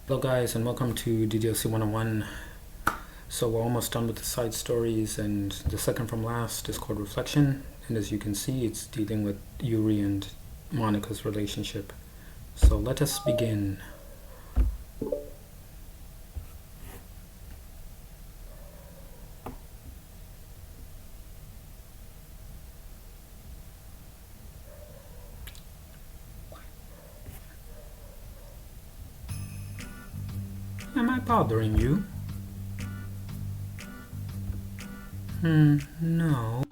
Hello guys, and welcome to DDLC 101. So we're almost done with the side stories, and the second from last is called Reflection, and as you can see it's dealing with Yuri and Monika's relationship. So let us begin. Am I bothering you? No.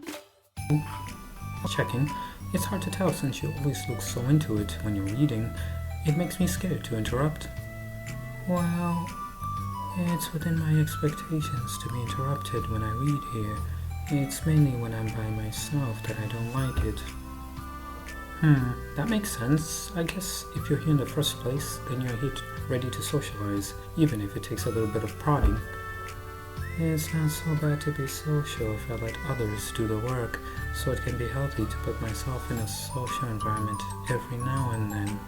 Checking. It's hard to tell since you always look so into it when you're reading. It makes me scared to interrupt. Well, it's within my expectations to be interrupted when I read here. It's mainly when I'm by myself that I don't like it. That makes sense. I guess if you're here in the first place, then you're here ready to socialize, even if it takes a little bit of prodding. It's not so bad to be social if I let others do the work, so it can be healthy to put myself in a social environment every now and then.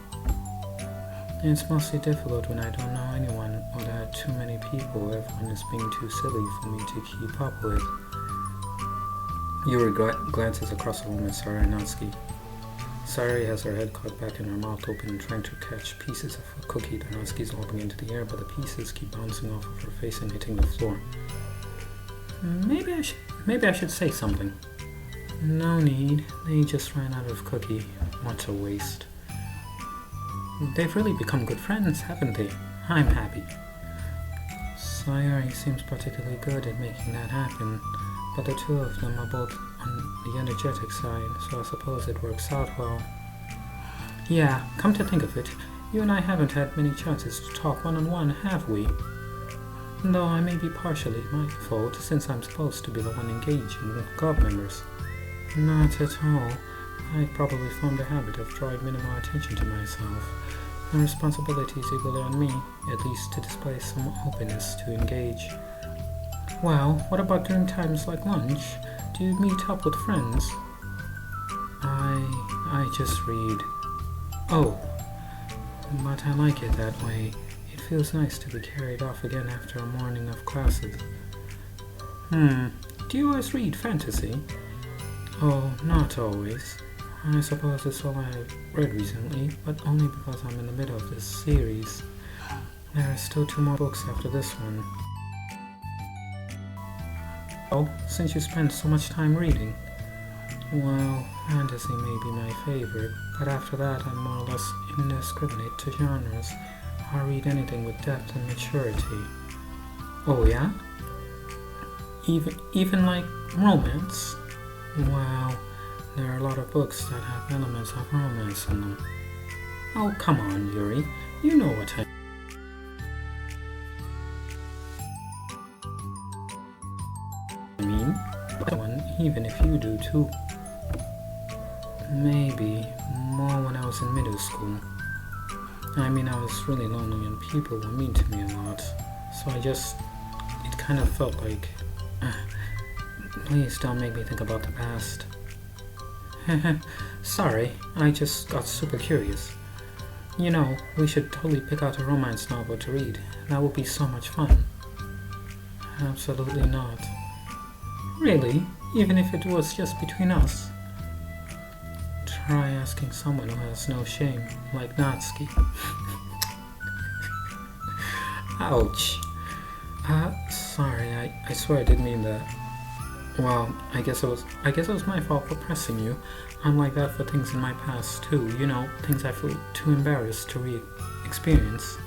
It's mostly difficult when I don't know anyone or there are too many people. Everyone is being too silly for me to keep up with. Yuri glances across the room at Sarah and Natsuki. Sarah has her head caught back and her mouth open, trying to catch pieces of a cookie that Natsuki's lobbing into the air, but the pieces keep bouncing off of her face and hitting the floor. Maybe I should say something. No need. They just ran out of cookie. What a waste. They've really become good friends, haven't they? I'm happy. Sayori seems particularly good at making that happen, but the two of them are both on the energetic side, so I suppose it works out well. Yeah, come to think of it, you and I haven't had many chances to talk one-on-one, have we? Though I may be partially my fault, since I'm supposed to be the one engaging with club members. Not at all. I've probably formed a habit of drawing minimal attention to myself. The responsibility is equally on me, at least to display some openness to engage. Well, what about during times like lunch? Do you meet up with friends? I just read. Oh, but I like it that way. It feels nice to be carried off again after a morning of classes. Do you always read fantasy? Oh, not always. I suppose it's all I've read recently, but only because I'm in the middle of this series. There are still 2 more books after this one. Oh, since you spend so much time reading. Well, fantasy may be my favorite, but after that I'm more or less indiscriminate to genres. I read anything with depth and maturity. Oh yeah? Even like romance? Well, there are a lot of books that have elements of romance in them. Oh, come on, Yuri. You know what I mean. Even if you do too. Maybe more when I was in middle school. I mean, I was really lonely and people were mean to me a lot. So it kind of felt like, please don't make me think about the past. Sorry, I just got super curious. You know, we should totally pick out a romance novel to read. That would be so much fun. Absolutely not. Really? Even if it was just between us? Try asking someone who has no shame, like Natsuki. Ouch. Sorry, I swear I didn't mean that. Well, I guess it was my fault for pressing you. I'm like that for things in my past too, you know, things I feel too embarrassed to re-experience.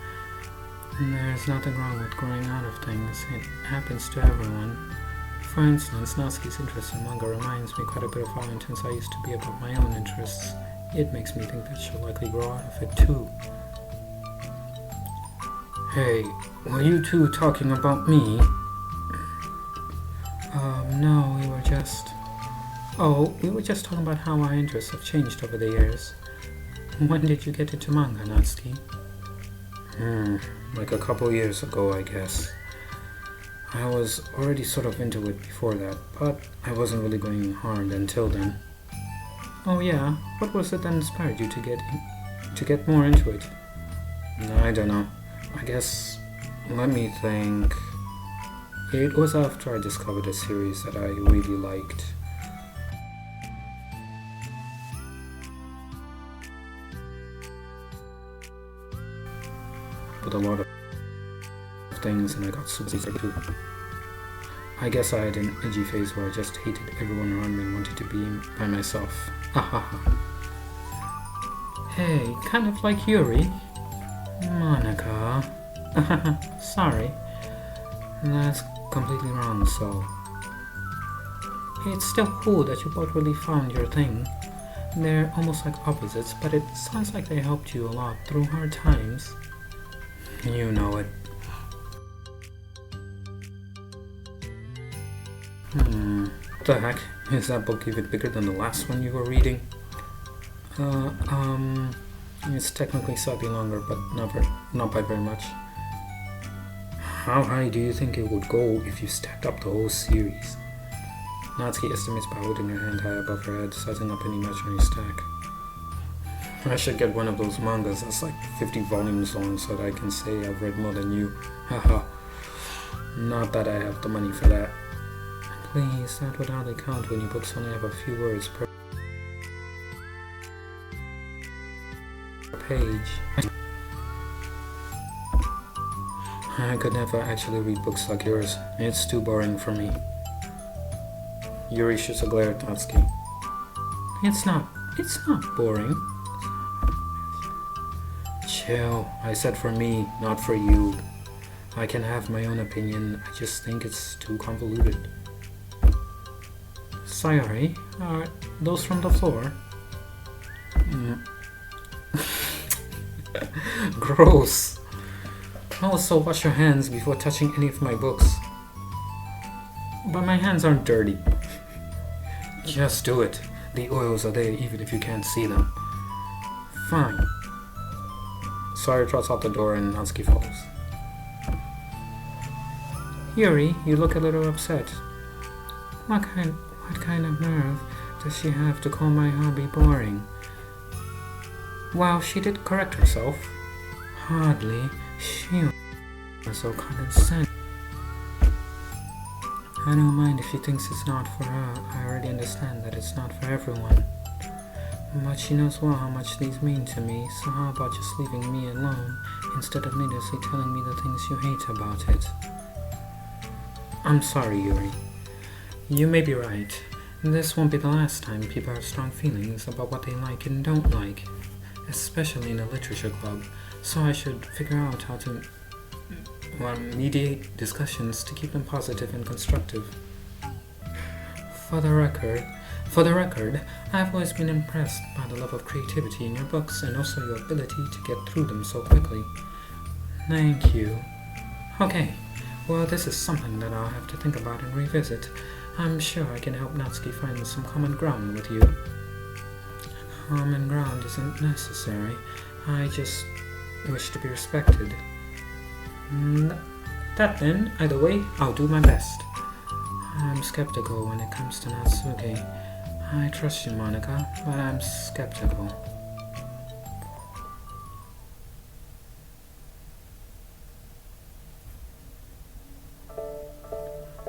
There's nothing wrong with growing out of things. It happens to everyone. For instance, Natsuki's interest in manga reminds me quite a bit of how intense I used to be about my own interests. It makes me think that she'll likely grow out of it too. Hey, were you two talking about me? No, we were just talking about how our interests have changed over the years. When did you get into manga, Natsuki? Like a couple years ago, I guess. I was already sort of into it before that, but I wasn't really going hard until then. Oh yeah, what was it that inspired you to get more into it? I don't know. I guess, let me think. It was after I discovered a series that I really liked. But a lot of things, and I got super sick too. I guess I had an edgy phase where I just hated everyone around me and wanted to be by myself. Hey, kind of like Yuri. Monika. Sorry. That's completely wrong, so... It's still cool that you both really found your thing. They're almost like opposites, but it sounds like they helped you a lot through hard times. You know it. What the heck? Is that book even bigger than the last one you were reading? It's technically slightly longer, but not by very much. How high do you think it would go if you stacked up the whole series? Natsuki estimates by holding her hand high above her head, sizing up any imaginary stack. I should get one of those mangas that's like 50 volumes long so that I can say I've read more than you. Haha. Not that I have the money for that. Please, that would hardly count when your books only have a few words per page. I could never actually read books like yours. It's too boring for me. Yuri shoots a glare at Natsuki. It's not boring. Chill. I said for me, not for you. I can have my own opinion. I just think it's too convoluted. Sorry, are those from the floor? Gross. Also, wash your hands before touching any of my books. But my hands aren't dirty. Just do it. The oils are there even if you can't see them. Fine. Sawyer trots out the door and Natsuki follows. Yuri, you look a little upset. What kind of nerve does she have to call my hobby boring? Well, she did correct herself. Hardly. She was so condescending. I don't mind if she thinks it's not for her. I already understand that it's not for everyone. But she knows well how much these mean to me, so how about just leaving me alone instead of needlessly telling me the things you hate about it? I'm sorry, Yuri. You may be right. This won't be the last time people have strong feelings about what they like and don't like, especially in a literature club, so I should figure out how to mediate discussions to keep them positive and constructive. For the record, I've always been impressed by the love of creativity in your books and also your ability to get through them so quickly. Thank you. Okay, well, this is something that I'll have to think about and revisit. I'm sure I can help Natsuki find some common ground with you. Common ground isn't necessary. I just wish to be respected. That then, either way, I'll do my best. I'm skeptical when it comes to Natsuki. I trust you, Monika, but I'm skeptical.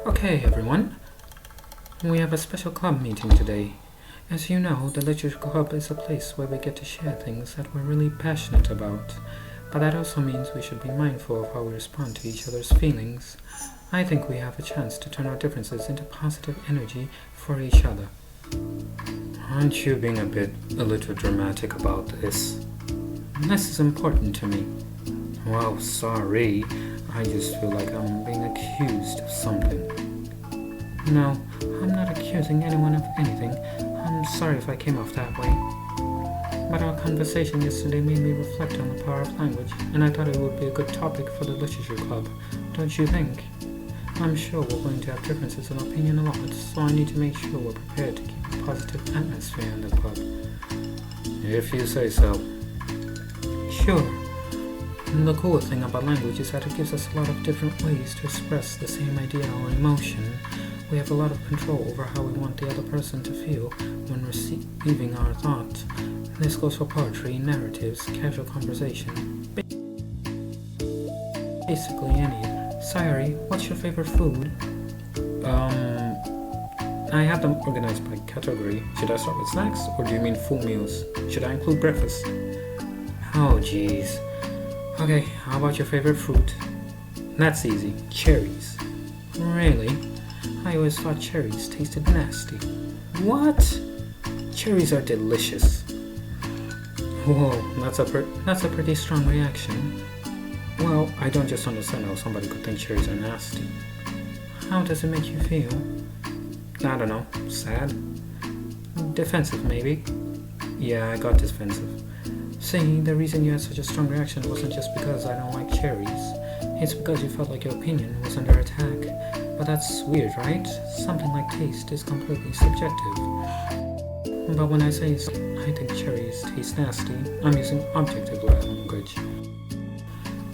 Okay, everyone. We have a special club meeting today. As you know, the literature club is a place where we get to share things that we're really passionate about. But that also means we should be mindful of how we respond to each other's feelings. I think we have a chance to turn our differences into positive energy for each other. Aren't you being a little dramatic about this? This is important to me. Well, sorry. I just feel like I'm being accused of something. No, I'm not accusing anyone of anything. I'm sorry if I came off that way. But our conversation yesterday made me reflect on the power of language, and I thought it would be a good topic for the literature club. Don't you think? I'm sure we're going to have differences of opinion a lot, so I need to make sure we're prepared to keep a positive atmosphere in the club. If you say so. Sure. And the cool thing about language is that it gives us a lot of different ways to express the same idea or emotion. We have a lot of control over how we want the other person to feel when receiving our thought. This goes for poetry, narratives, casual conversation, basically any. Sayori, what's your favorite food? I have them organized by category. Should I start with snacks, or do you mean full meals? Should I include breakfast? Oh jeez. Okay, how about your favorite fruit? That's easy. Cherries. Really? I always thought cherries tasted nasty. What? Cherries are delicious. Whoa, that's a pretty strong reaction. Well, I don't just understand how somebody could think cherries are nasty. How does it make you feel? I don't know. Sad? Defensive, maybe? Yeah, I got defensive. See, the reason you had such a strong reaction wasn't just because I don't like cherries. It's because you felt like your opinion was under attack. But that's weird, right? Something like taste is completely subjective. But when I say I think cherries taste nasty, I'm using objective language.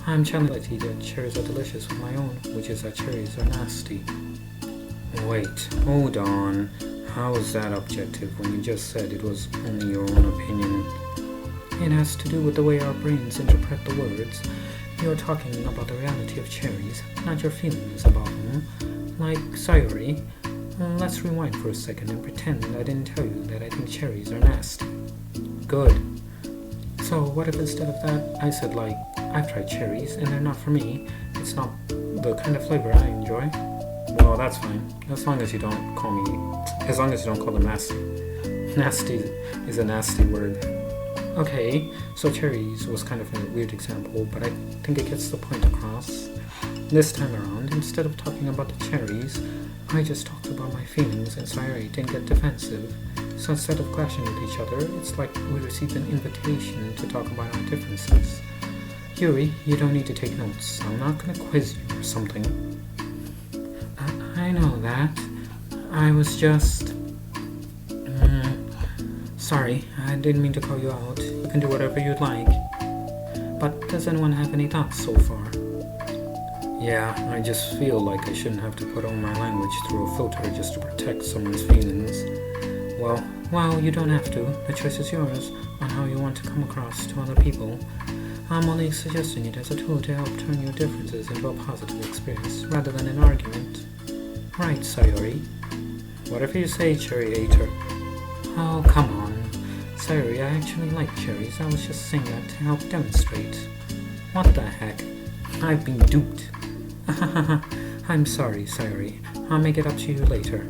I'm challenging that cherries are delicious with my own, which is that cherries are nasty. Wait, hold on. How is that objective when you just said it was only your own opinion? It has to do with the way our brains interpret the words. You're talking about the reality of cherries, not your feelings about them. Like Sayori, let's rewind for a second and pretend I didn't tell you that I think cherries are nasty. Good. So what if instead of that I said like, I've tried cherries and they're not for me. It's not the kind of flavor I enjoy. Well, that's fine. As long as you don't call them nasty. Nasty is a nasty word. Okay, so cherries was kind of a weird example, but I think it gets the point across. This time around, instead of talking about the cherries, I just talked about my feelings and Sayori didn't get defensive. So instead of clashing with each other, it's like we received an invitation to talk about our differences. Yuri, you don't need to take notes. I'm not gonna quiz you or something. I know that. I was just... Sorry, I didn't mean to call you out. You can do whatever you'd like. But does anyone have any thoughts so far? Yeah, I just feel like I shouldn't have to put all my language through a filter just to protect someone's feelings. Well, you don't have to. The choice is yours on how you want to come across to other people. I'm only suggesting it as a tool to help turn your differences into a positive experience rather than an argument. Right, Sayori? Whatever you say, cherry hater. Oh, come on. Sayori, I actually like cherries. I was just saying that to help demonstrate. What the heck? I've been duped. I'm sorry, Sayori. I'll make it up to you later.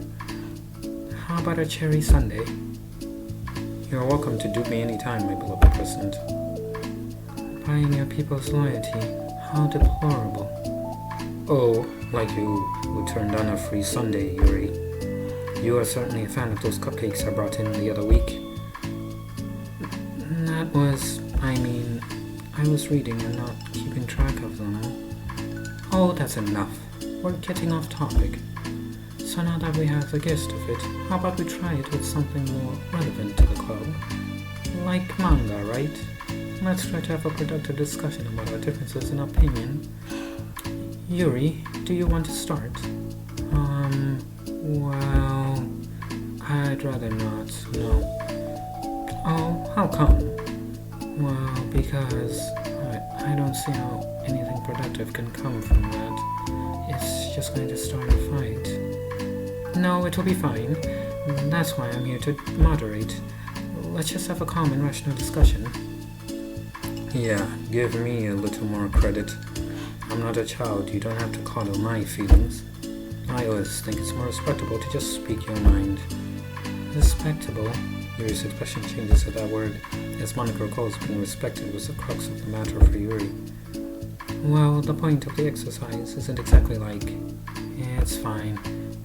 How about a cherry sundae? You're welcome to dupe me anytime, my beloved president. Buying your people's loyalty. How deplorable. Oh, like you who turned down a free sundae, Yuri. You are certainly a fan of those cupcakes I brought in the other week. I was reading and not keeping track of them. Oh, that's enough. We're getting off topic. So now that we have the gist of it, how about we try it with something more relevant to the club? Like manga, right? Let's try to have a productive discussion about our differences in opinion. Yuri, do you want to start? Well, I'd rather not, no. Oh, how come? Well, because I don't see how anything productive can come from that. It's just going to start a fight. No, it'll be fine. That's why I'm here to moderate. Let's just have a calm and rational discussion. Yeah, give me a little more credit. I'm not a child, you don't have to coddle my feelings. I always think it's more respectable to just speak your mind. Respectable? Yuri's expression changes at that word, as Monika recalls being respected was the crux of the matter for Yuri. Well, the point of the exercise isn't exactly like, yeah, it's fine.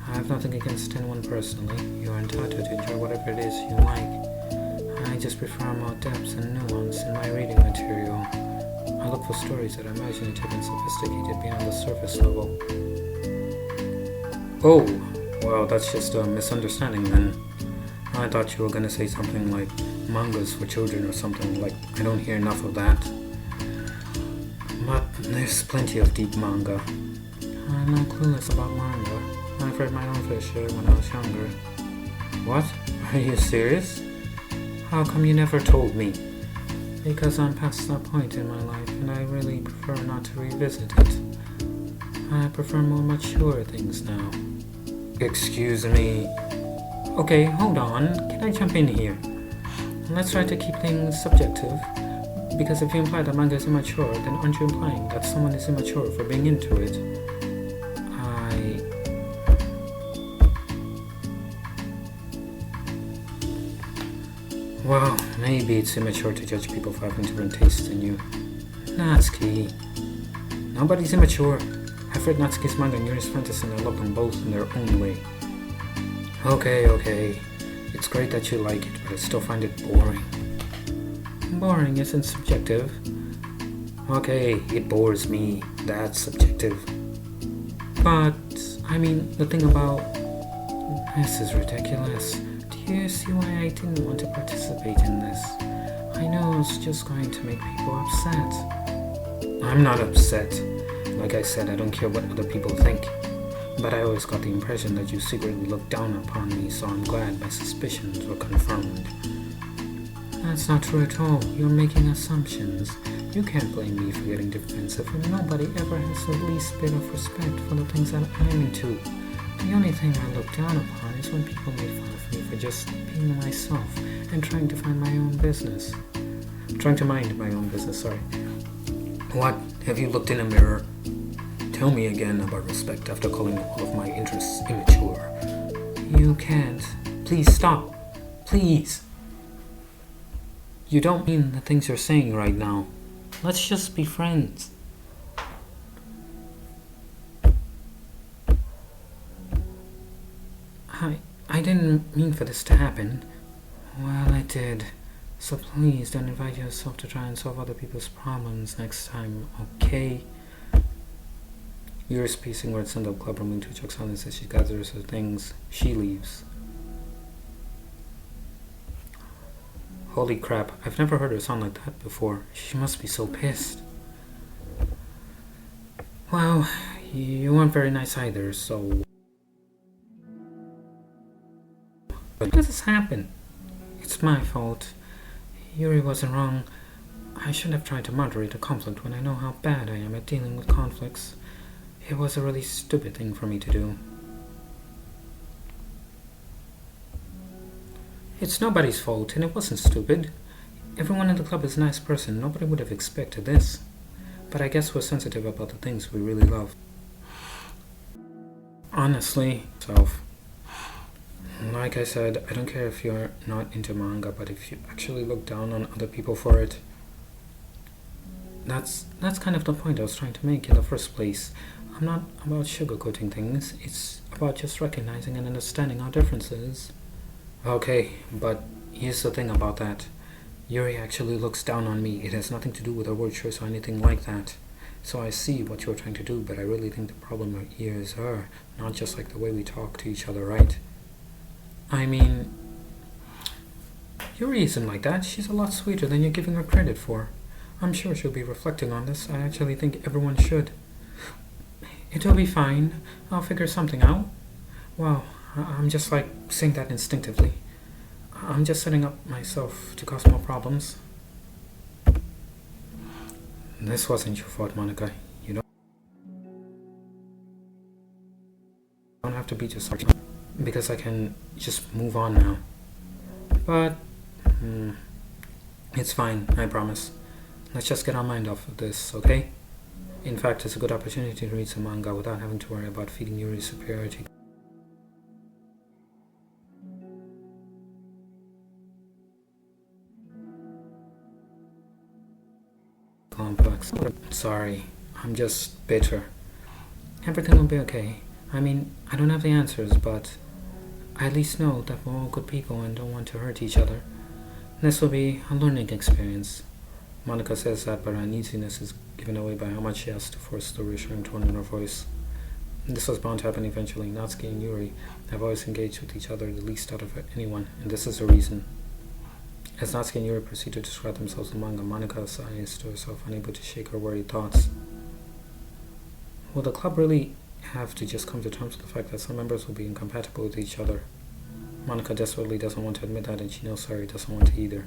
I have nothing against anyone personally. You're entitled to enjoy whatever it is you like. I just prefer more depth and nuance in my reading material. I look for stories that are imaginative and sophisticated beyond the surface level. Oh, well, that's just a misunderstanding then. I thought you were going to say something like mangas for children or something, like I don't hear enough of that. There's plenty of deep manga. I'm not clueless about manga. I've read my own fair share when I was younger. What? Are you serious? How come you never told me? Because I'm past that point in my life and I really prefer not to revisit it. I prefer more mature things now. Excuse me. Okay, hold on. Can I jump in here? Let's try to keep things subjective. Because if you imply that manga is immature, then aren't you implying that someone is immature for being into it? Well, maybe it's immature to judge people for having different tastes than you. Natsuki. Nobody's immature. I've read Natsuki's manga and Yuri's fantasy and I love them both in their own way. Okay. It's great that you like it, but I still find it boring. Boring isn't subjective. Okay, it bores me. That's subjective. But, I mean, the thing about... This is ridiculous. Do you see why I didn't want to participate in this? I know it's just going to make people upset. I'm not upset. Like I said, I don't care what other people think. But I always got the impression that you secretly looked down upon me, so I'm glad my suspicions were confirmed. That's not true at all. You're making assumptions. You can't blame me for getting defensive, and nobody ever has the least bit of respect for the things that I'm into. The only thing I look down upon is when people make fun of me for just being myself and trying to find my own business. Trying to mind my own business, sorry. What? Have you looked in a mirror? Tell me again about respect after calling all of my interests immature. You can't. Please stop. Please. You don't mean the things you're saying right now. Let's just be friends. I didn't mean for this to happen. Well, it did. So please don't invite yourself to try and solve other people's problems next time, okay? You're spacing words in the club room into Chuck's honest as she gathers her things. She leaves. Holy crap, I've never heard her sound like that before. She must be so pissed. Well, you weren't very nice either, so... How did this happen? It's my fault. Yuri wasn't wrong. I shouldn't have tried to moderate a conflict when I know how bad I am at dealing with conflicts. It was a really stupid thing for me to do. It's nobody's fault, and it wasn't stupid. Everyone in the club is a nice person. Nobody would have expected this. But I guess we're sensitive about the things we really love. Honestly, like I said, I don't care if you're not into manga, but if you actually look down on other people for it, that's kind of the point I was trying to make in the first place. I'm not about sugarcoating things. It's about just recognizing and understanding our differences. Okay, but here's the thing about that. Yuri actually looks down on me. It has nothing to do with her word choice or anything like that. So I see what you're trying to do, but I really think the problem here is her, not just like the way we talk to each other, right? I mean, Yuri isn't like that. She's a lot sweeter than you're giving her credit for. I'm sure she'll be reflecting on this. I actually think everyone should. It'll be fine. I'll figure something out. Wow, I'm just like saying that instinctively. I'm just setting up myself to cause more problems. This wasn't your fault, Monika. You don't have to be just sorry. Because I can just move on now. But it's fine, I promise. Let's just get our mind off of this, okay? In fact, it's a good opportunity to read some manga without having to worry about feeding Yuri's superiority complex. Sorry, I'm just bitter. Everything will be okay. I mean, I don't have the answers, but I at least know that we're all good people and don't want to hurt each other. This will be a learning experience. Monika says that, but her uneasiness is given away by how much she has to force the reassuring tone in her voice. This was bound to happen eventually. Natsuki and Yuri have always engaged with each other the least out of anyone, and this is the reason. As Natsuki and Yuri proceed to describe themselves in manga, Monika sighs to herself, unable to shake her worried thoughts. Will the club really have to just come to terms with the fact that some members will be incompatible with each other? Monika desperately doesn't want to admit that, and she knows Sari doesn't want to either.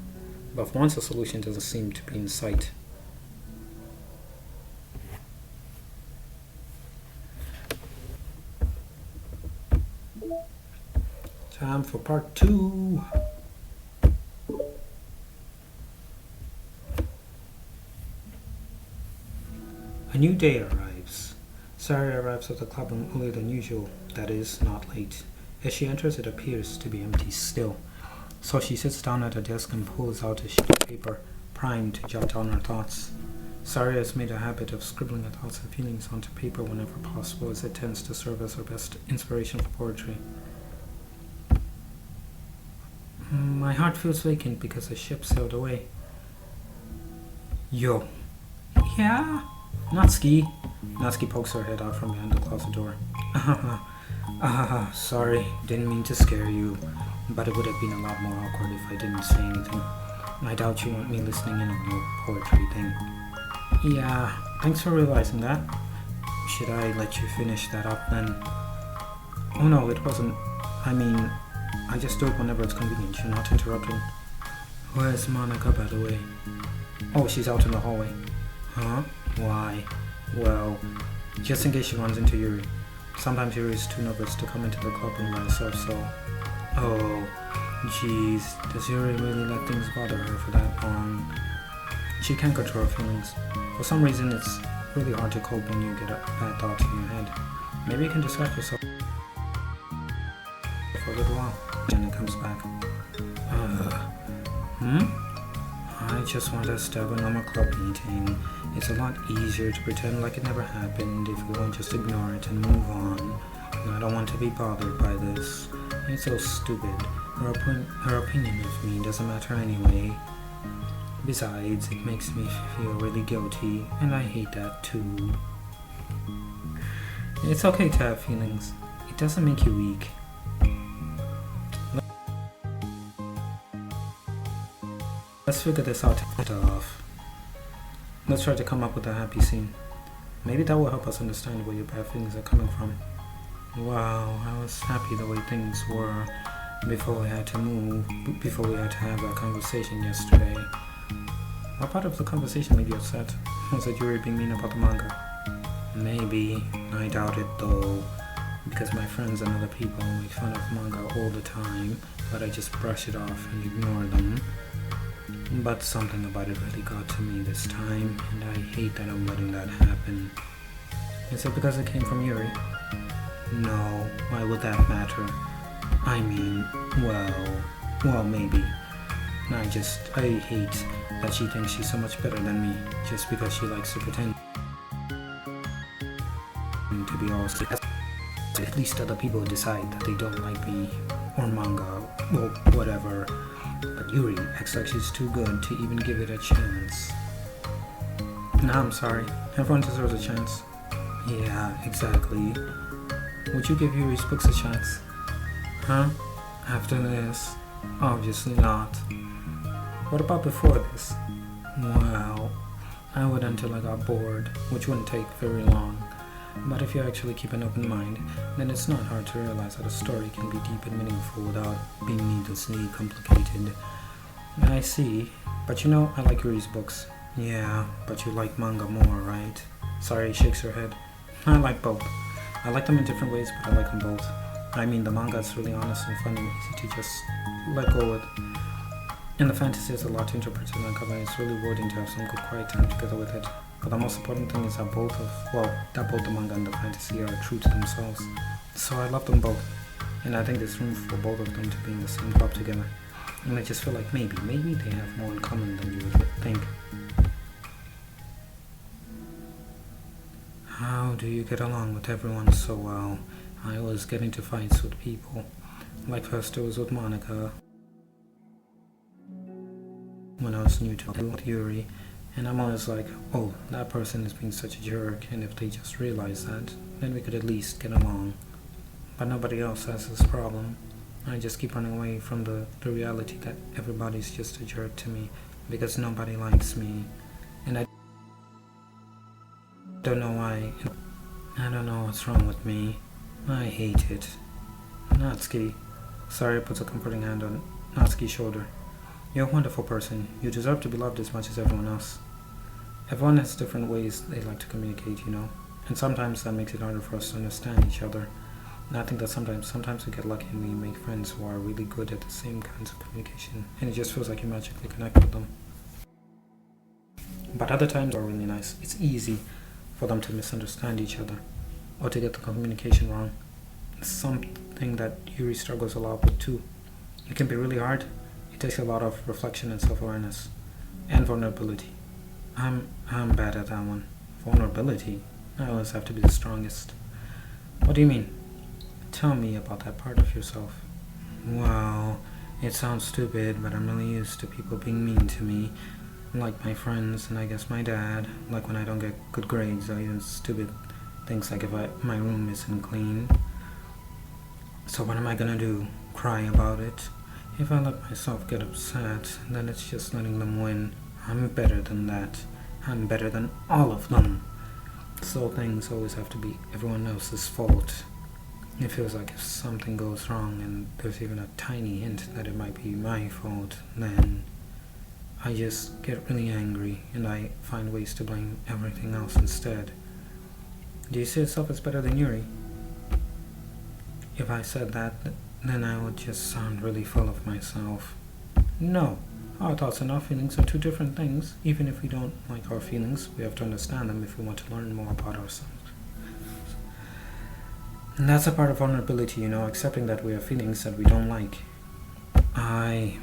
But for once, a solution doesn't seem to be in sight. Time for part 2. A new day arrives. Sari arrives at the club earlier than usual, that is, not late. As she enters, it appears to be empty still. So she sits down at a desk and pulls out a sheet of paper, primed to jot down her thoughts. Sari has made a habit of scribbling her thoughts and feelings onto paper whenever possible, as it tends to serve as her best inspiration for poetry. My heart feels vacant because the ship sailed away. Yo. Yeah? Natsuki. Natsuki pokes her head out from behind the closet door. Sorry, didn't mean to scare you, but it would have been a lot more awkward if I didn't say anything. I doubt you want me listening in on your poetry thing. Yeah, thanks for realizing that. Should I let you finish that up then? Oh no, it wasn't. I just do it whenever it's convenient. You're not interrupting. Where's Monika, by the way? Oh, she's out in the hallway. Huh? Why? Well, just in case she runs into Yuri. Sometimes Yuri is too nervous to come into the club and by herself, so... Oh, jeez. Does Yuri really let things bother her for that long? She can't control her feelings. For some reason, it's really hard to cope when you get a bad thought in your head. Maybe you can distract yourself for a little while, and it comes back. I just want us to have a normal club meeting. It's a lot easier to pretend like it never happened if we won't just ignore it and move on. I don't want to be bothered by this. It's so stupid. Her opinion of me doesn't matter anyway. Besides, it makes me feel really guilty, and I hate that too. It's okay to have feelings. It doesn't make you weak. Let's figure this out off. Let's try to come up with a happy scene. Maybe that will help us understand where your bad feelings are coming from. Wow, I was happy the way things were before we had to have that conversation yesterday. What part of the conversation made you upset? Was it Yuri being mean about the manga? Maybe. I doubt it though, because my friends and other people make fun of manga all the time, but I just brush it off and ignore them. But something about it really got to me this time, and I hate that I'm letting that happen. Is it because it came from Yuri? No, why would that matter? Well, maybe. I hate that she thinks she's so much better than me, just because she likes to pretend to be all sick. At least other people decide that they don't like me, or manga, or whatever. But Yuri acts like she's too good to even give it a chance. Nah, I'm sorry. Everyone deserves a chance. Yeah, exactly. Would you give Yuri's books a chance? Huh? After this? Obviously not. What about before this? Well, I would until I got bored, which wouldn't take very long. But if you actually keep an open mind, then it's not hard to realize that a story can be deep and meaningful without being needlessly complicated. I see. But I like Yuri's books. Yeah, but you like manga more, right? Sari shakes her head. I like both. I like them in different ways, but I like them both. The manga is really honest and fun and easy to just let go with. And the fantasy has a lot to interpret in the cover, and it's really rewarding to have some good quiet time together with it. But the most important thing is that both the manga and the fantasy are true to themselves. So I love them both. And I think there's room for both of them to be in the same club together. And I just feel like maybe they have more in common than you would think. How do you get along with everyone so well? I always get into fights with people. Like first it was with Monika, when I was new to with Yuri, and I'm always like, oh, that person is being such a jerk, and if they just realize that, then we could at least get along. But nobody else has this problem. I just keep running away from the reality that everybody's just a jerk to me, because nobody likes me, and I don't know why. I don't know what's wrong with me. I hate it. Natsuki. Sari puts a comforting hand on Natsuki's shoulder. You're a wonderful person. You deserve to be loved as much as everyone else. Everyone has different ways they like to communicate, you know. And sometimes that makes it harder for us to understand each other. And I think that sometimes we get lucky and we make friends who are really good at the same kinds of communication. And it just feels like you magically connect with them. But other times are really nice. It's easy for them to misunderstand each other or to get the communication wrong. It's something that Yuri struggles a lot with too. It can be really hard. It takes a lot of reflection and self-awareness and vulnerability. I'm bad at that one. Vulnerability? I always have to be the strongest. What do you mean? Tell me about that part of yourself. Well, it sounds stupid, but I'm really used to people being mean to me. Like my friends, and I guess my dad. Like when I don't get good grades, or even stupid things like if my room isn't clean. So what am I gonna do? Cry about it? If I let myself get upset, then it's just letting them win. I'm better than that. I'm better than all of them. So things always have to be everyone else's fault. It feels like if something goes wrong and there's even a tiny hint that it might be my fault, then I just get really angry and I find ways to blame everything else instead. Do you see yourself as better than Yuri? If I said that, then I would just sound really full of myself. No. Our thoughts and our feelings are two different things. Even if we don't like our feelings, we have to understand them if we want to learn more about ourselves. And that's a part of vulnerability, you know, accepting that we have feelings that we don't like. I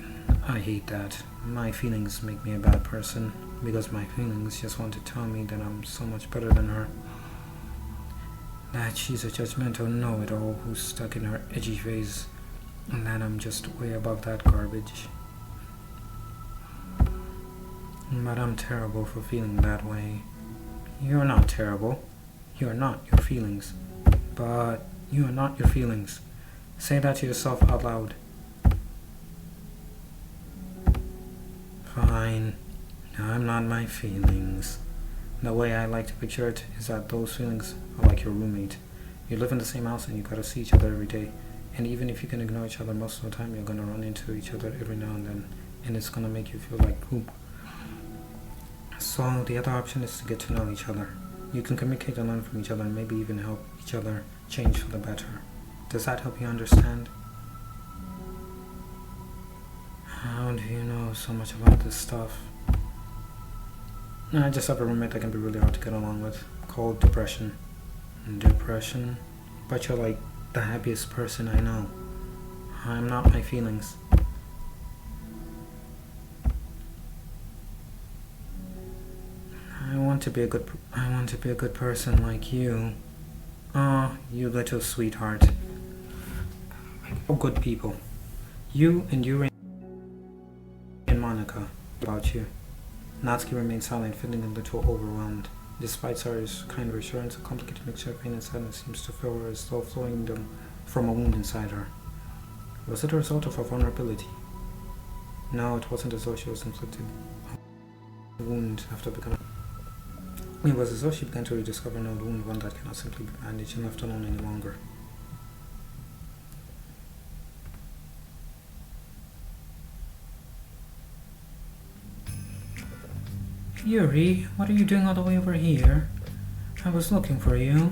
hate that. My feelings make me a bad person because my feelings just want to tell me that I'm so much better than her. That she's a judgmental know-it-all who's stuck in her edgy phase, and that I'm just way above that garbage. But I'm terrible for feeling that way. You're not terrible. You're not your feelings. But you are not your feelings. Say that to yourself out loud. Fine. I'm not my feelings. The way I like to picture it is that those feelings are like your roommate. You live in the same house and you gotta see each other every day. And even if you can ignore each other most of the time, you're gonna run into each other every now and then. And it's gonna make you feel like poop. So the other option is to get to know each other. You can communicate and learn from each other and maybe even help each other change for the better. Does that help you understand? How do you know so much about this stuff? I just have a roommate that can be really hard to get along with, called depression. Depression? But you're like the happiest person I know. I'm not my feelings. I want to be a good person like you. Oh, you little sweetheart. Oh, good people. You and Yuri and Monika. About you. Natsuki remained silent, feeling a little overwhelmed. Despite Sari's kind reassurance, a complicated mixture of pain and sadness seems to fill her as though flowing them from a wound inside her. Was it a result of her vulnerability? No, it wasn't as though she was inflicted a wound after becoming. It was as though she began to rediscover an old wound, one that cannot simply be bandaged and left alone any longer. Yuri, what are you doing all the way over here? I was looking for you.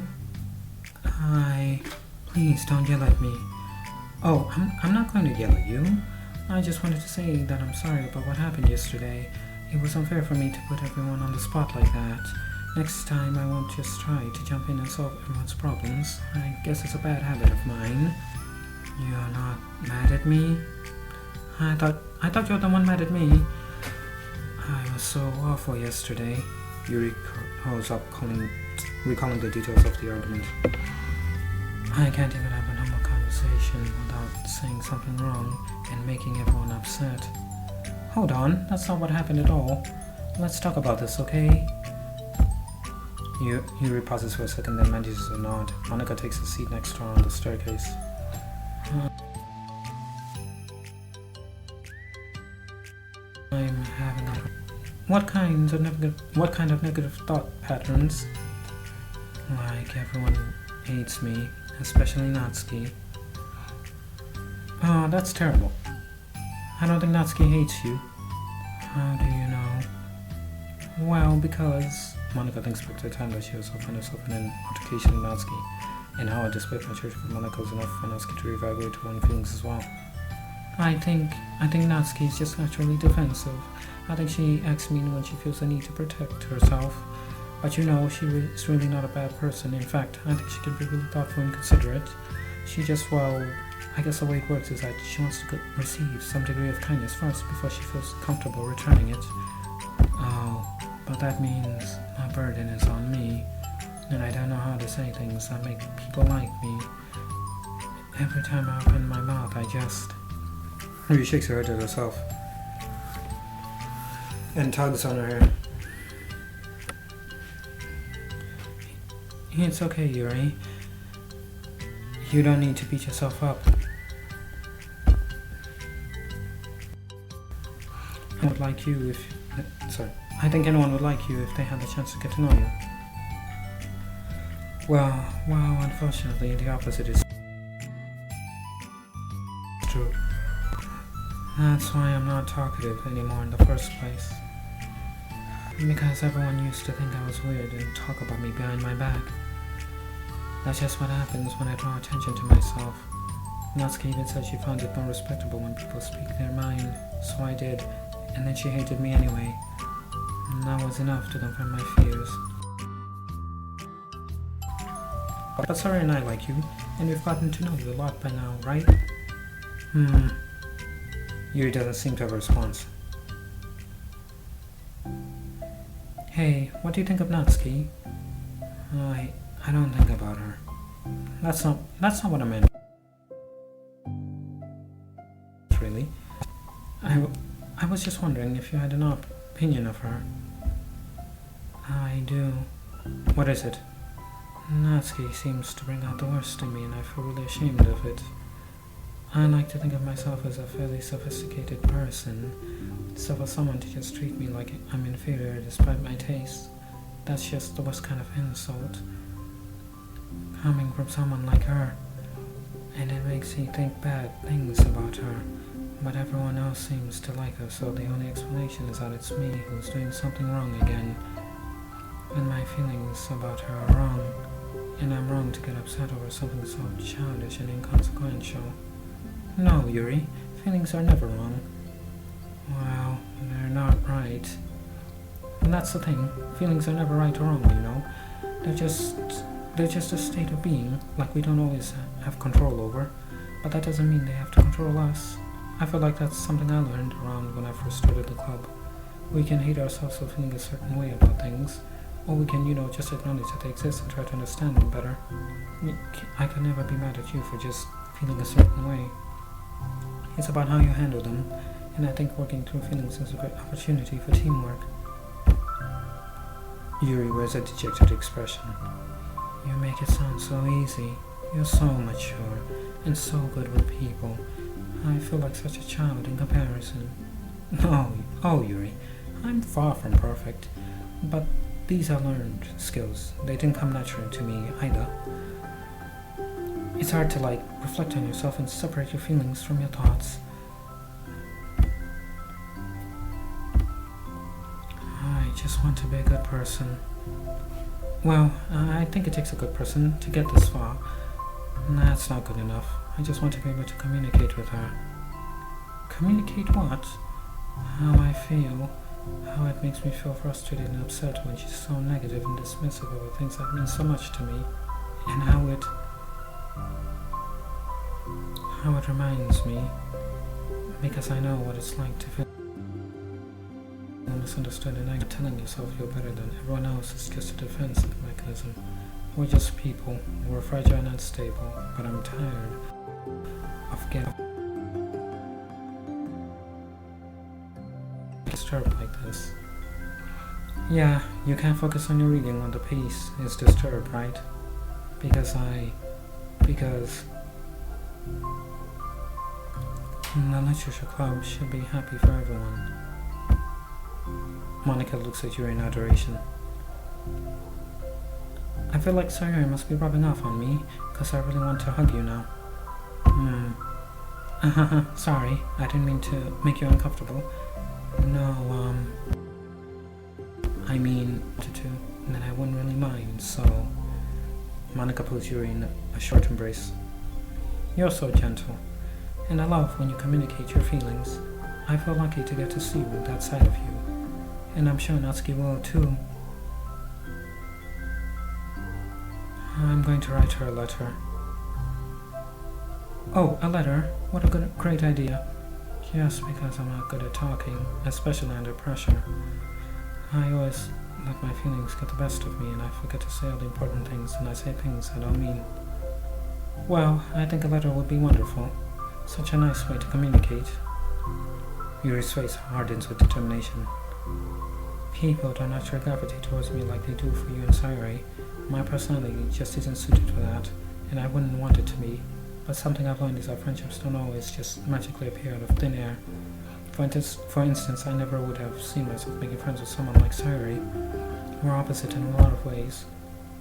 Hi. Please don't yell at me. Oh, I'm not going to yell at you. I just wanted to say that I'm sorry about what happened yesterday. It was unfair for me to put everyone on the spot like that. Next time I won't just try to jump in and solve everyone's problems. I guess it's a bad habit of mine. You're not mad at me? I thought you're the one mad at me. I was so awful yesterday. Yuri calls up, recalling the details of the argument. I can't even have a normal conversation without saying something wrong and making everyone upset. Hold on, that's not what happened at all. Let's talk about this, okay? Yuri pauses for a second, then manages a nod. Monika takes a seat next to her on the staircase. I'm having a... What kind of negative thought patterns? Like everyone hates me, especially Natsuki. Oh, that's terrible. I don't think Natsuki hates you. How do you know? Well, because Monika thinks back to the time that she herself found herself in an altercation with Natsuki, and how a display from church with Monika was enough for Natsuki to reevaluate her own feelings as well. I think Natsuki is just naturally defensive. I think she acts mean when she feels the need to protect herself. But you know, she is really not a bad person. In fact, I think she can be really thoughtful and considerate. She just, well, I guess the way it works is that she wants to receive some degree of kindness first before she feels comfortable returning it. Oh, but that means a burden is on me, and I don't know how to say things that make people like me. Every time I open my mouth, I just... Yuri shakes her head at herself and tugs on her hair. It's okay, Yuri. You don't need to beat yourself up. I would like you if... I think anyone would like you if they had the chance to get to know you. Well, unfortunately, the opposite is true. That's why I'm not talkative anymore in the first place. Because everyone used to think I was weird and talk about me behind my back. That's just what happens when I draw attention to myself. Natsuki even said she found it more respectable when people speak their mind, so I did, and then she hated me anyway. And that was enough to confirm my fears. But Sarah and I like you, and we've gotten to know you a lot by now, right? Yuri doesn't seem to have a response. Hey, what do you think of Natsuki? I don't think about her. That's not what I meant. Really. I was just wondering if you had an opinion of her. I do. What is it? Natsuki seems to bring out the worst in me, and I feel really ashamed of it. I like to think of myself as a fairly sophisticated person, so for someone to just treat me like I'm inferior despite my taste, that's just the worst kind of insult. Coming from someone like her, and it makes me think bad things about her, but everyone else seems to like her, so the only explanation is that it's me who's doing something wrong again. And my feelings about her are wrong, and I'm wrong to get upset over something so childish and inconsequential. No, Yuri, feelings are never wrong. Well, they're not right. And that's the thing, feelings are never right or wrong, you know. They're just a state of being, like we don't always have control over, but that doesn't mean they have to control us. I feel like that's something I learned around when I first started the club. We can hate ourselves for feeling a certain way about things, or we can, just acknowledge that they exist and try to understand them better. I can never be mad at you for just feeling a certain way. It's about how you handle them, and I think working through feelings is a great opportunity for teamwork. Yuri wears a dejected expression. You make it sound so easy. You're so mature, and so good with people. I feel like such a child in comparison. Oh, Yuri, I'm far from perfect, but these are learned skills. They didn't come naturally to me either. It's hard to reflect on yourself and separate your feelings from your thoughts. I just want to be a good person. Well, I think it takes a good person to get this far. That's not good enough. I just want to be able to communicate with her. Communicate what? How I feel. How it makes me feel frustrated and upset when she's so negative and dismissive over things that mean so much to me. And how it reminds me, because I know what it's like to feel misunderstood, and I'm telling yourself you're better than everyone else is just a defense mechanism. We're just people. We're fragile and unstable, but I'm tired of getting disturbed like this. Yeah, you can't focus on your reading when the pace is disturbed, right? Because the literature club should be happy for everyone. Monika looks at you in adoration. I feel like Sayori must be rubbing off on me, because I really want to hug you now. Sorry, I didn't mean to make you uncomfortable. No, I mean that I wouldn't really mind, so... Monika pulls Yuri in a short embrace. You're so gentle, and I love when you communicate your feelings. I feel lucky to get to see that side of you, and I'm sure Natsuki will too. I'm going to write her a letter. Oh, a letter? What a great idea. Just because I'm not good at talking, especially under pressure. I always let my feelings get the best of me and I forget to say all the important things and I say things I don't mean. Well, I think a letter would be wonderful. Such a nice way to communicate. Yuri's face hardens with determination. People don't naturally gravitate towards me like they do for you and Sayori. My personality just isn't suited for that, and I wouldn't want it to be. But something I've learned is that friendships don't always just magically appear out of thin air. For instance, I never would have seen myself making friends with someone like Sayori. We're opposite in a lot of ways,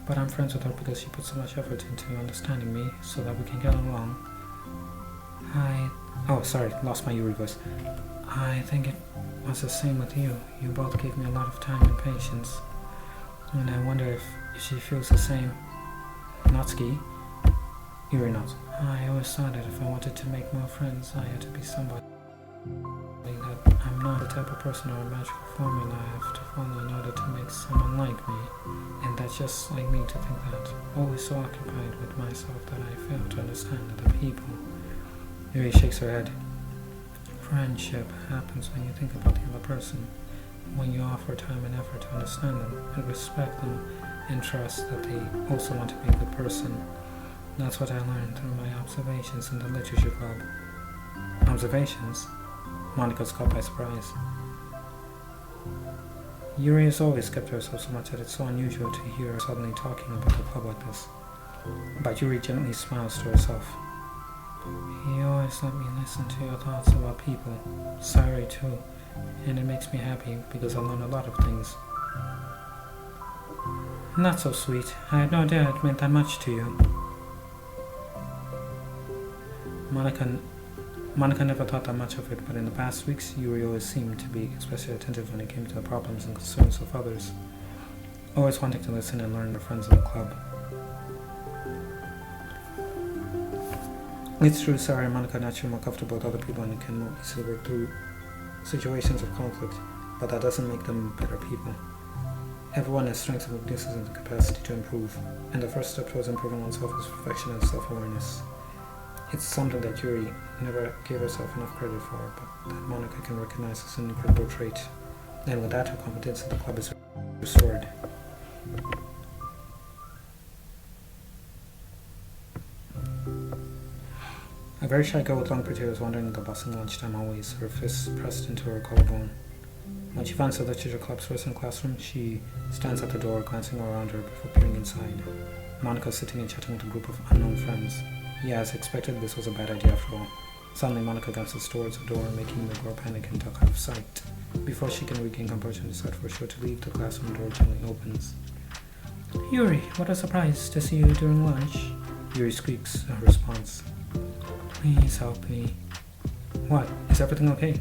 but I'm friends with her because she puts so much effort into understanding me so that we can get along. Lost my Yuri voice. I think it was the same with you. You both gave me a lot of time and patience, and I wonder if she feels the same. Natsuki? Yuri nods. I always thought that if I wanted to make more friends, I had to be somebody that I'm not the type of person or a magical formula I have to follow in order to make someone like me. And that's just like me to think that. Always so occupied with myself that I fail to understand other people. Yuri shakes her head. Friendship happens when you think about the other person. When you offer time and effort to understand them and respect them and trust that they also want to be a good person. That's what I learned through my observations in the literature club. Observations? Monika's caught by surprise. Yuri has always kept herself so much that it's so unusual to hear her suddenly talking about the club like this. But Yuri gently smiles to herself. You always let me listen to your thoughts about people. Sorry too. And it makes me happy because I learn a lot of things. Not so sweet. I had no idea it meant that much to you. Monika never thought that much of it, but in the past weeks, Yuri always seemed to be especially attentive when it came to the problems and concerns of others, always wanting to listen and learn from friends in the club. It's true, Sarah and Monika are naturally more comfortable with other people and can more easily work through situations of conflict, but that doesn't make them better people. Everyone has strengths and weaknesses and the capacity to improve, and the first step towards improving oneself is reflection and self-awareness. It's something that Yuri never gave herself enough credit for, but that Monika can recognize as an incredible trait. And with that, her confidence in the club is restored. A very shy girl with long pretty hair is wandering the bus in lunchtime always, her fists pressed into her collarbone. When she finds the literature club's first in classroom, she stands at the door, glancing around her before peering inside. Monika is sitting and chatting with a group of unknown friends. Yeah, as expected, this was a bad idea after all. Suddenly, Monika glances towards the door, making the girl panic and duck out of sight. Before she can regain composure and decide for sure to leave, the classroom door gently opens. Yuri, what a surprise to see you during lunch. Yuri squeaks her response. Please help me. What? Is everything okay?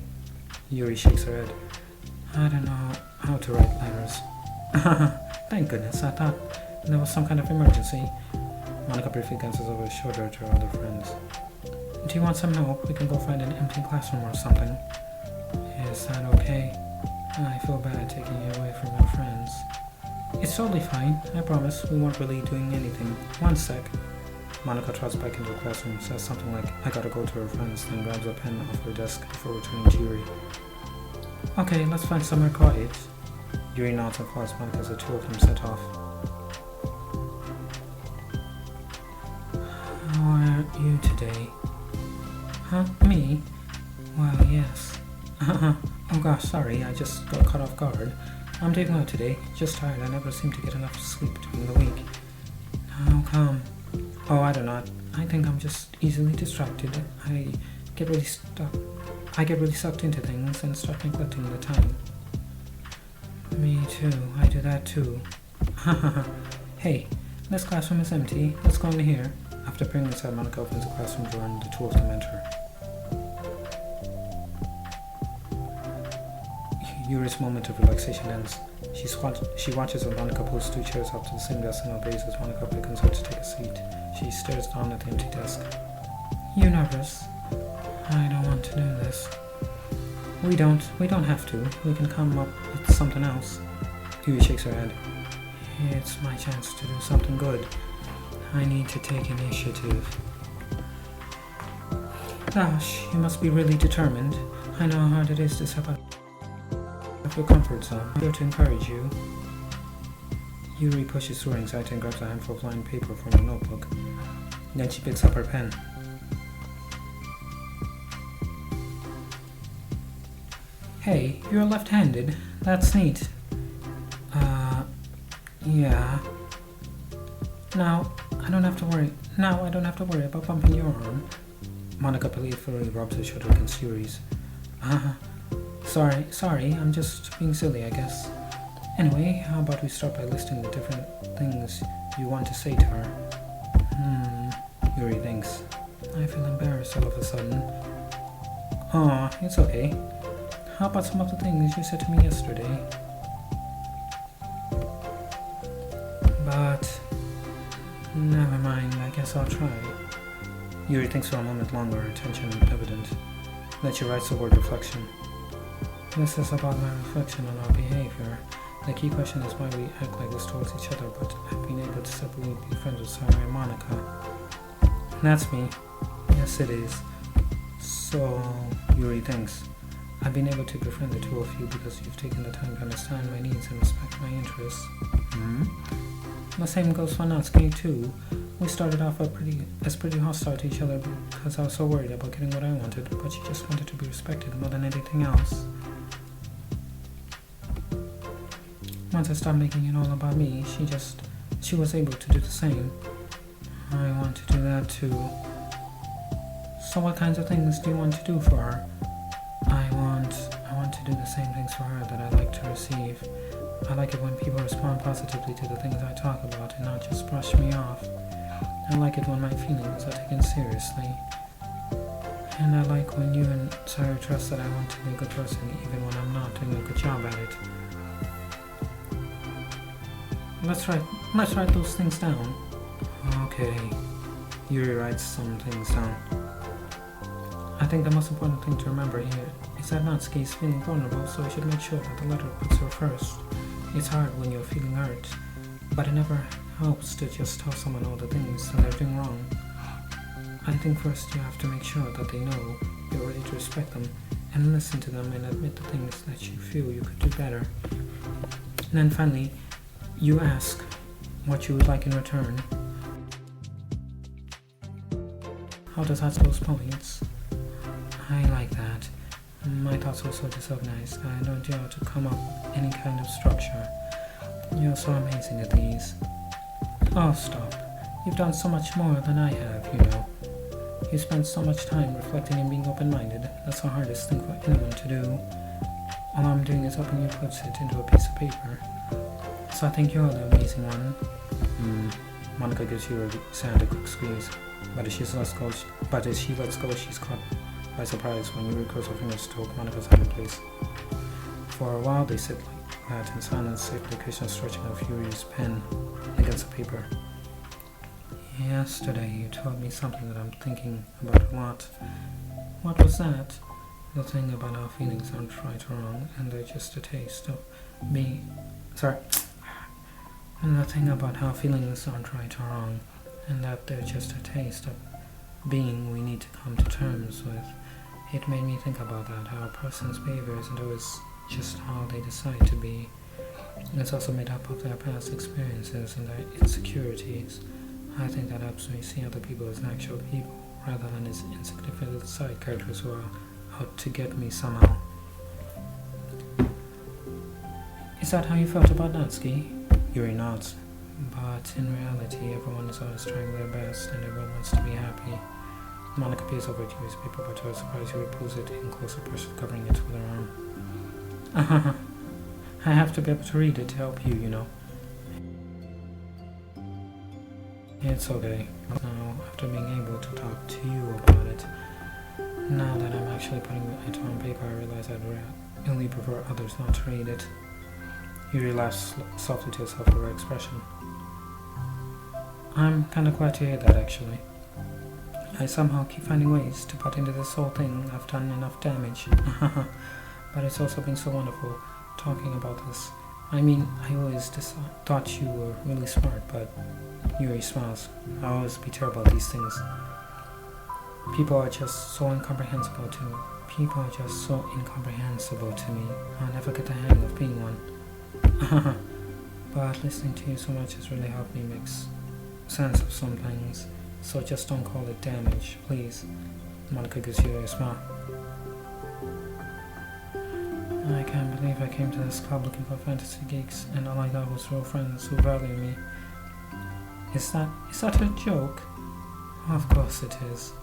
Yuri shakes her head. I don't know how to write letters. Thank goodness, I thought there was some kind of emergency. Monika briefly glances over her shoulder at her other friends. Do you want some help? We can go find an empty classroom or something. Is that okay? I feel bad taking you away from your friends. It's totally fine. I promise we weren't really doing anything. One sec. Monika trots back into the classroom, says something like, I gotta go to her friends, then grabs a pen off her desk before returning to Yuri. Okay, let's find somewhere quiet. Yuri nods and follows Monika as the two of them set off. How are you today? Huh? Me? Well, yes. Oh gosh, sorry, I just got caught off guard. I'm doing well today, just tired. I never seem to get enough sleep during the week. How come? Oh, I don't know. I think I'm just easily distracted. I get really sucked into things and start neglecting the time. Me too. I do that too. Hey, This classroom is empty. Let's go in here. After peering inside, Monika opens the classroom door and the two of them enter. Yuri's moment of relaxation ends. She watches as Monika pulls two chairs up to the same desk and obeys as Monika beckons her to take a seat. She stares down at the empty desk. You nervous? I don't want to do this. We don't have to. We can come up with something else. Yuri shakes her head. It's my chance to do something good. I need to take initiative. Gosh, you must be really determined. I know how hard it is to step out of your comfort zone. I'm here to encourage you. Yuri pushes through her anxiety and grabs a handful of lined paper from her notebook. Then she picks up her pen. Hey, you're left-handed. That's neat. Yeah. Now, I don't have to worry about bumping your arm. Monika playfully rubs her shoulder against Yuri's. Sorry, I'm just being silly, I guess. Anyway, how about we start by listing the different things you want to say to her? Yuri thinks. I feel embarrassed all of a sudden. Aw, it's okay. How about some of the things you said to me yesterday? But never mind, I guess I'll try. Yuri thinks for a moment longer, her attention evident. Then she writes the word reflection. This is about my reflection on our behavior. The key question is why we act like this towards each other, but I've been able to separately be friends with Sarah and Monika. That's me. Yes, it is. So, Yuri thinks. I've been able to befriend the two of you because you've taken the time to understand my needs and respect my interests. The same goes for Natsuki too. We started off pretty hostile to each other because I was so worried about getting what I wanted, but she just wanted to be respected more than anything else. Once I stopped making it all about me, she was able to do the same. I want to do that too. So what kinds of things do you want to do for her? I want to do the same things for her that I like to receive. I like it when people respond positively to the things I talk about and not just brush me off. I like it when my feelings are taken seriously. And I like when you and Sarah trust that I want to be a good person even when I'm not doing a good job at it. Let's write those things down. Okay. Yuri writes some things down. I think the most important thing to remember here is that Natsuki is feeling vulnerable, so we should make sure that the letter puts her first. It's hard when you're feeling hurt, but it never helps to just tell someone all the things that they're doing wrong. I think first you have to make sure that they know you're ready to respect them and listen to them and admit the things that you feel you could do better. And then finally, you ask what you would like in return. How does that those points? I like that. My thoughts are so disorganized. I don't know how to come up with any kind of structure. You're so amazing at these. Oh, stop. You've done so much more than I have, you know. You spend so much time reflecting and being open-minded. That's the hardest thing for anyone to do. All I'm doing is helping you put it into a piece of paper. So I think you're the amazing one. Monika gives you a hand a quick squeeze. But as she lets go, she's caught by surprise when Yuri curls her fingers to hold Monika's hand in place. For a while they sit like that in silence, save for the occasional stretching of Yuri's pen against the paper. Yesterday you told me something that I'm thinking about a lot. What was that? The thing about how feelings aren't right or wrong, and they're just a taste of me. And the thing about how feelings aren't right or wrong, and that they're just a taste of being we need to come to terms with. It made me think about that, how a person's behavior isn't always just how they decide to be. It's also made up of their past experiences and their insecurities. I think that helps me see other people as actual people, rather than as insignificant side characters who are out to get me somehow. Is that how you felt about Natsuki? Yuri nods. But in reality, everyone is always trying their best and everyone wants to be happy. Monika peers over Yuri's paper, but to her surprise, Yuri pulls it in closer pressure, covering it with her arm. I have to be able to read it to help you, you know. It's okay. Now, after being able to talk to you about it, now that I'm actually putting it on paper, I realize I'd really prefer others not to read it. Yuri laughs softly to herself over her expression. I'm kinda glad to hear that, actually. I somehow keep finding ways to butt into this whole thing. I've done enough damage. But it's also been so wonderful talking about this. I mean, I always thought you were really smart, but Yuri smiles. I always be terrible at these things. People are just so incomprehensible to me. I'll never get the hang of being one. But listening to you so much has really helped me make sense of some things. So just don't call it damage, please. Monika gives you a smile. I can't believe I came to this club looking for fantasy geeks, and all I got was real friends who value me. Is that a joke? Of course it is.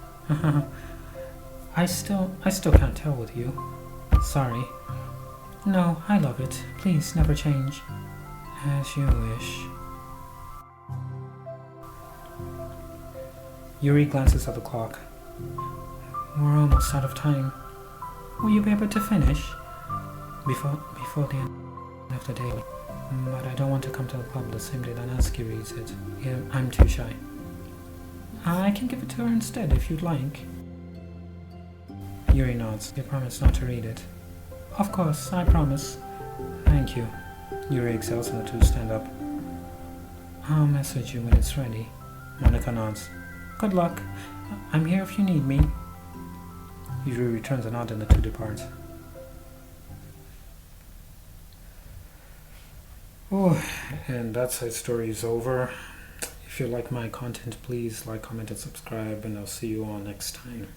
I still can't tell with you. Sorry. No, I love it. Please never change. As you wish. Yuri glances at the clock. We're almost out of time. Will you be able to finish? Before the end of the day. But I don't want to come to the club the same day that Natsuki reads it. Yeah, I'm too shy. I can give it to her instead if you'd like. Yuri nods. You promise not to read it? Of course, I promise. Thank you. Yuri exhales and the two stand up. I'll message you when it's ready. Monika nods. Good luck. I'm here if you need me. Yuri returns a nod and the two depart. Oh, and that side story is over. If you like my content, please like, comment, and subscribe, and I'll see you all next time.